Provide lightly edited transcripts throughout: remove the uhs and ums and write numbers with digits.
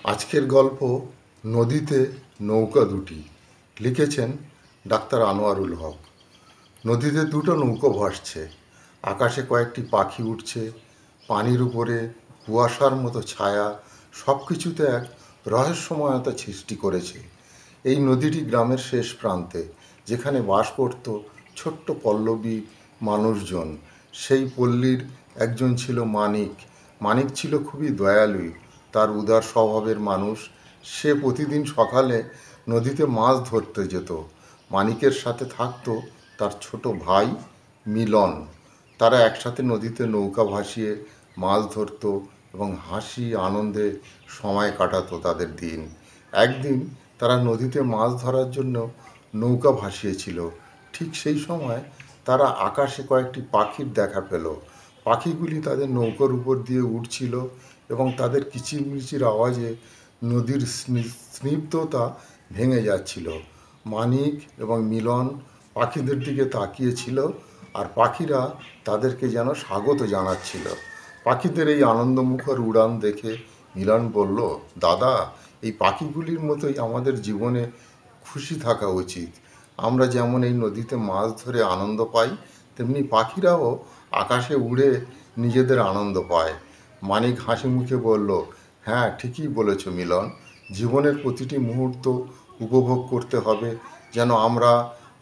আজকের গল্প নদীতে নৌকা দুটি। লিখেছেন ডাক্তার আনোয়ারুল হক। নদীতে দুটো নৌকো ভাসছে, আকাশে কয়েকটি পাখি উঠছে, পানির উপরে কুয়াশার মতো ছায়া, সব কিছুতে এক রহস্যময়তা সৃষ্টি করেছে। এই নদীটি গ্রামের শেষ প্রান্তে, যেখানে বাস করত ছোট্ট পল্লবী মানুষজন। সেই পল্লীর একজন ছিল মানিক। মানিক ছিল খুবই দয়ালু, তার উদার স্বভাবের মানুষ। সে প্রতিদিন সকালে নদীতে মাছ ধরতে যেত। মানিকের সাথে থাকতো তার ছোট ভাই মিলন। তারা একসাথে নদীতে নৌকা ভাসিয়ে মাছ ধরতো এবং হাসি আনন্দে সময় কাটাতো তাদের দিন। একদিন তারা নদীতে মাছ ধরার জন্য নৌকা ভাসিয়েছিল। ঠিক সেই সময় তারা আকাশে কয়েকটি পাখির দেখা পেল। পাখিগুলি তাদের নৌকার উপর দিয়ে উড়ছিল এবং তাদের কিচিরমিচির আওয়াজে নদীর স্নিগ্ধতা ভেঙে যাচ্ছিল। মানিক এবং মিলন পাখিদের দিকে তাকিয়েছিল, আর পাখিরা তাদেরকে যেন স্বাগত জানাচ্ছিল। পাখিদের এই আনন্দমুখর উড়ান দেখে মিলন বলল, দাদা, এই পাখিগুলির মতোই আমাদের জীবনে খুশি থাকা উচিত। আমরা যেমন এই নদীতে মাছ ধরে আনন্দ পাই, তেমনি পাখিরাও আকাশে উড়ে নিজেদের আনন্দ পায়। মানিক হাসি মুখে বলল, হ্যাঁ, ঠিকই বলেছ মিলন। জীবনের প্রতিটি মুহূর্ত উপভোগ করতে হবে, যেন আমরা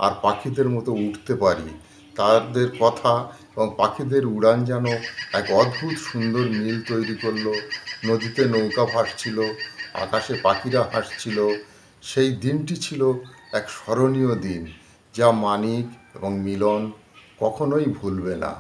আর পাখিদের মতো উঠতে পারি। তাদের কথা এবং পাখিদের উড়ান যেন এক অদ্ভুত সুন্দর মিল তৈরি করলো। নদীতে নৌকা ভাসছিল, আকাশে পাখিরা হাসছিল। সেই দিনটি ছিল এক স্মরণীয় দিন, যা মানিক এবং মিলন কখনোই ভুলবে না।